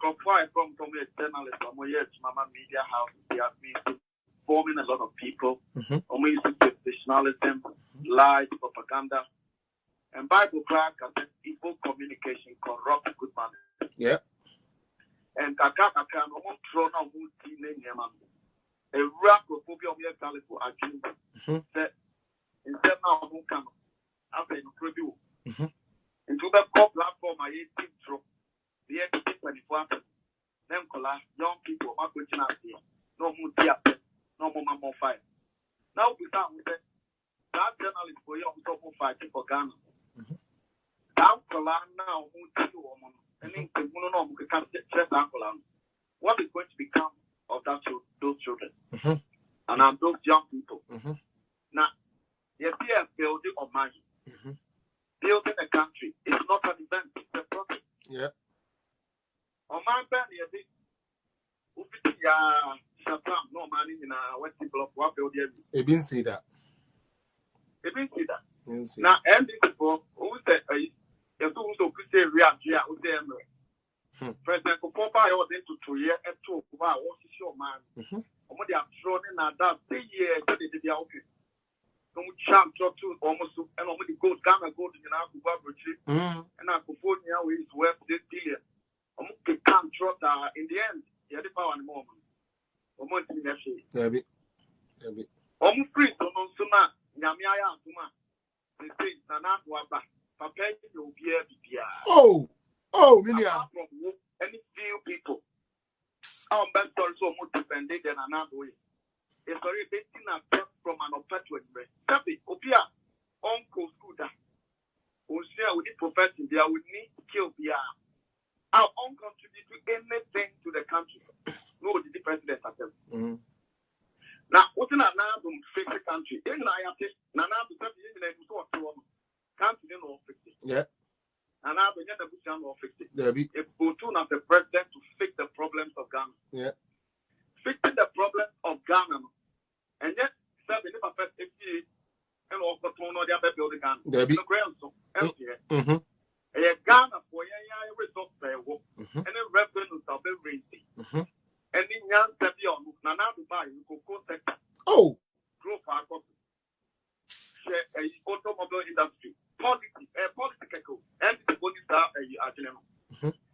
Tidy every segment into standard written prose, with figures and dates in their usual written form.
from a journalist, Mama Media House, they have been forming a lot of people. We use sensationalism, lies, propaganda, and Bible crack and evil communication corrupt good man. Yeah. And Kaka no one throw no good in Yaman. A rap of Bobby of your Calico, I think that instead now who come after you preview into the core platform, I 18 through the 24. Them color young people, my question out here. No more tear, no more fire. Now we start with that journalist for young people fighting for Ghana. That color now who see woman. What is going to become of those children and those young people? Now, the idea of building of money, building a country is not an event, it's a process. Yeah. On my family, I think, no money in a West Block, what build you? You didn't see that. Now, and this is for who said, you also could say, President Popa was into 2 years and 2 wow, what's your man? They are thrown in that 3 years, they are okay. No champ to almost and only gold Ghana gold in our Kubachi and our Kufonia is worth this billion. Okay, can't trust in the end, you had the power and moment. Almost in the shade. Almost free, so no sooner, Yamia Suma. They say, Nana Waba, Papa, you'll be a Minia. Any few people. Our best also more dependent than another way. It's already basing a from an opportunity. Sabi, Opia, Uncle Scooter. Who share with the profession, they would need to kill Pia. Our own contribute to anything to the country. No, the president has them. Now, what's in another fix the country? In Nayati, Nana, the country, you know, fix it. Yeah. And now we get the Bush of fix it. If Butun as the president to fix the problems of Ghana. Yeah. Fixing the problems of Ghana. And yet, 7 if I first and also turn on the other building Ghana. The ground so empty. Ghana for a result fair work. And then revenues are very raising. And in Yan Sabion, Nana Dubai, you could go sector. Oh, Grow for our share a automobile industry. Political, and the police are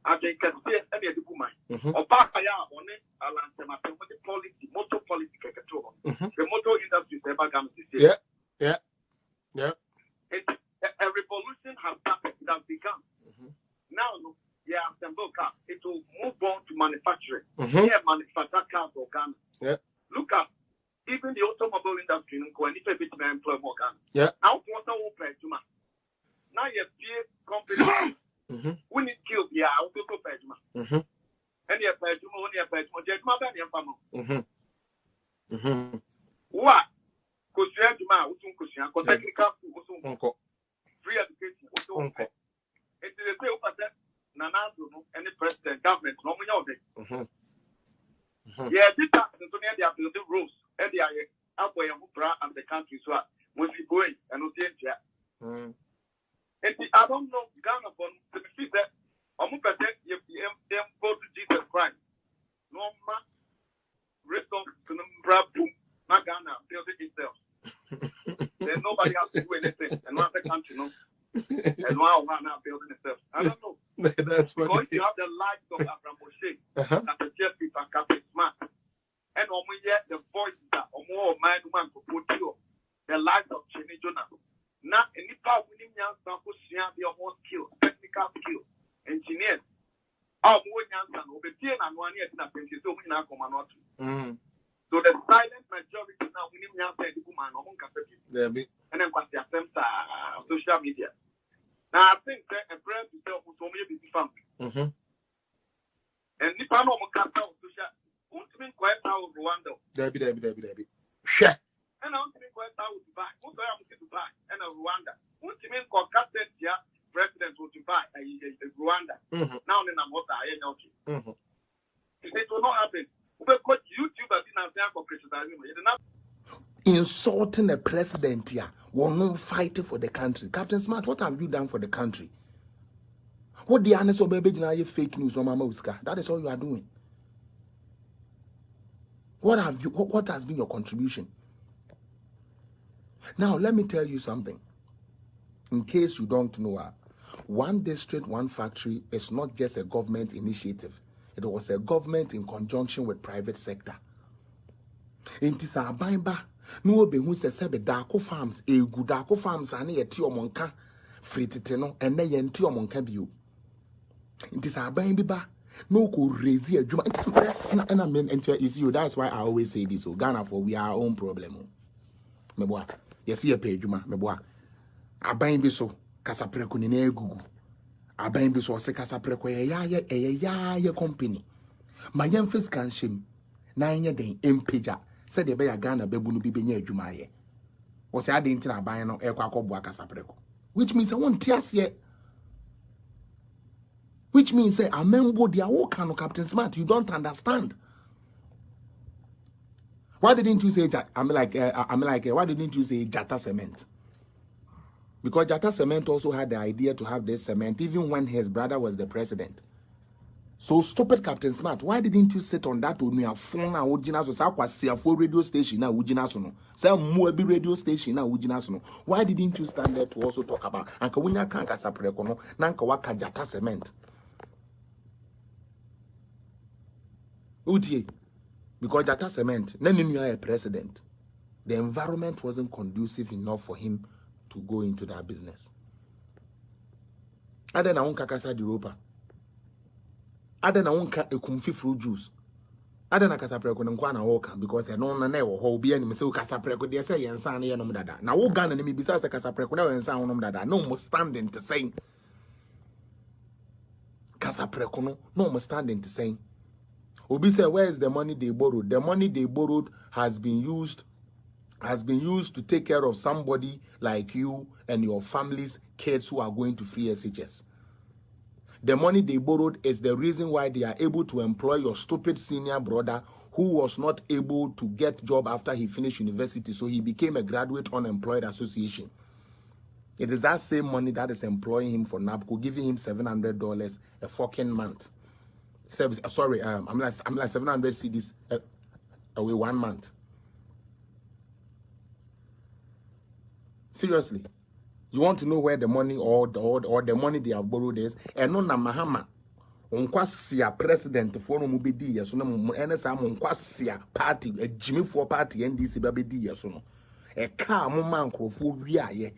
I can see any of the woman. Or Bakaya on it, Alan Semato, the policy, motor political control. The motor industry is ever going to see. Yeah. A revolution has started, it has begun. Now, it will move on to manufacturing. Here, manufacture cars or Ghana. Yeah. Look at even the automobile industry, and if a bit may employ more Ghana. Yeah. I want to open to man. Now you have company. We need to be out to pay Juma. And you pay Juma, only a pay Juma, Juma, and your family. What? Because you have Juma, because technical free education. It is a clear percent. Nana, and the president, government, no money of it. Yeah, this tax is only the rules, and they are up where you and the country so when we go in and we see and I don't know Ghana for the feet that almost percent you go to Jesus Christ. No man restore to the boom, not Ghana, build it itself. Then nobody has to do anything, and not the country, no. And now we're not building itself. I don't know. That's what because you have the likes of Abraham Moshe, that the Jeff people are Captain Smart, and we get the voices that are more man to put you, the likes of Cheney Jonah. Now, any power winning young sample, she has their own skill, technical skill, engineers. Our more young son will be 10 and 1 year in a pension, so we now come on. So the silent majority now winning young son, the woman, or capacity. And then what's the attempt social media. Now, I think that a brand to sell for me is family. And if I know my cat out social, won't mean quite out of Rwanda. Debbie. Share. And I want to make quite out to buy. What do I have to buy? And a Rwanda. What do you mean, Caucasian president will to buy a Rwanda? Now, then I'm what I know. It will not happen. Because YouTube has been as for Christian. Insulting a president here will not fight for the country. Captain Smart, what have you done for the country? What the honest of baby fake news on Mama Uska? That is all you are doing. What has been your contribution? Now let me tell you something. In case you don't know, one district, one factory is not just a government initiative. It was a government in conjunction with private sector. In Tisa Baimba, no be who says Darko Farms, a good Darko Farms, and a Tiomonka, free titeno, and nay and Tiomonka view. In Tisa Baimba, no could raise a juma, and I mean, enter is you. That's why I always say this. So Ghana for we are our own problem. Meboa, yes, see a page, Meboa. A baimbi so, Casapreco in a gugu. A baimbi so, se Casapreco, a company. My young face can shim. 9 year day impeja said the bear Ghana bebunu be near Jumaye. Was I didn't buy no equaco Casapreco. Which means I won't tears yet. Which means say a member the Awokano Captain Smart, you don't understand. Why didn't you say I'm like why didn't you say Jata Cement? Because Jata Cement also had the idea to have this cement even when his brother was the president. So stupid Captain Smart, why didn't you sit on that on your phone na ujina so sa kwasi afo radio station na ujina so no? Say Muebi radio station na ujina so no. Why didn't you stand there to also talk about anka wunya kan Casapreco no na anka waka Jata Cement? Utie, because Jata Cement, then you are a president. The environment wasn't conducive enough for him to go into that business. Ada na unka kasa di ropa. Ada na unka ekumfi fruit juice. Ada na Casapreco nkwa na woka because no na na wo obi ani me se Casapreco de say yensa na ye nom dada. Na wo Ghana na me bisa se Casapreco na yensa nom dada. No mo standing to say Casapreco no mo standing to say. Obi say, where is the money they borrowed? The money they borrowed has been used to take care of somebody like you and your family's kids who are going to free SHS. The money they borrowed is the reason why they are able to employ your stupid senior brother who was not able to get job after he finished university, so he became a graduate unemployed association. It is that same money that is employing him for NABCO, giving him $700 a fucking month. Sorry, I'm like 700 cedis away 1 month. Seriously, you want to know where the money or the money they have borrowed is? And no na Mahama, unkwasia president for no mubidi ya so no NSA unkwasia party a Jimmy for party NDC babidi ya so no e car mo man krofo wi aye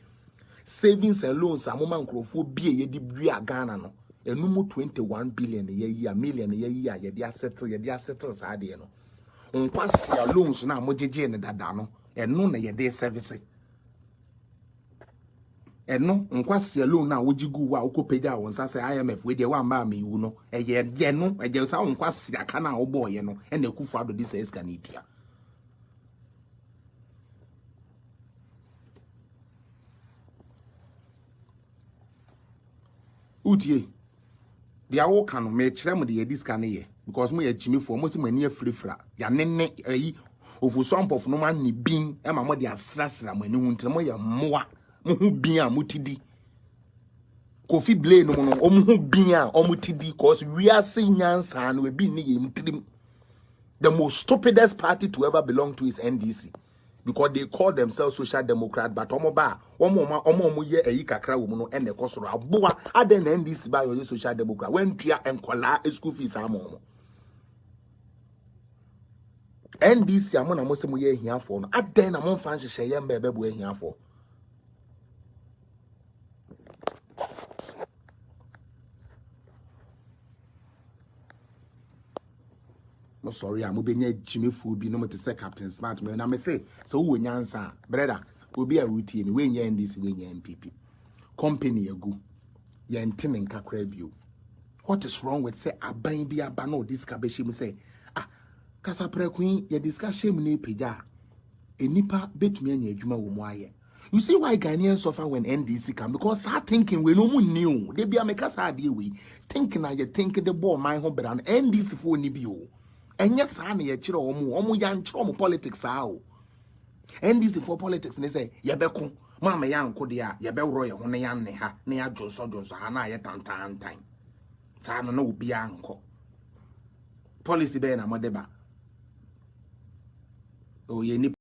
savings and loans a mo man krofo bie ye di bia Ghana no. Enumu 21 billion a million a year, ye settle sade no. Unkwasia loans na mojeje ne dada no, eno na ye de service. Eno unkwasia loan na wojigu wa ukopeja wonsa se IMF we de wa ma me wu no, ye no, eje sa unkwasia ka na obo ye no, ene kufu ado dis eska ni tua. Utie the awo kan me kire mo de dis kan ye because mo ye Jimmy for mo se mani afrifra ya nenne ayi ofuso ampof no man ni bin e ma mo de asrasra mani hu ntre mo ye moa mo hu bin a mo tidi Kofi Blay no mo hu bin a o mo tidi cause we are seeing nyansa no we bin ni ye mtrim. The most stupidest party to ever belong to is NDC because they call themselves Social Democrat, but omo ye eyi kakra wo mu no ene kosoro aboa aden na NDC ba yo Social Democrat when tua enkola school fees amomo NDC amo na mo se mo ye hiafo no aden na mo fan hye ye mbebe bo hiafo. No sorry, I'm be Jimmy Food be no me to say Captain Smart me na me say so wo nyansa brother obi a routine we nya NDC we nya MPP company egu ye ntime nkakra bio. What is wrong with say aban bi aba no this kabeshim say Casapreco ye discussion ni peja enipa betumi anya adwuma wo mu aye. You see why Ghanaians suffer when NDC come? Because start thinking we no mu new. They be a make us ade we thinking na ye think the ball my home brand NDC for ni bio. Enye sa na ye kire omo ya nkire omo politics a NDC for politics ne say ye beko mama ya nko de a ye be woro ye ho ne ya nne ha ne ya joso ha na ye tantan. saa no na obi anko policy be na modeba o ye ni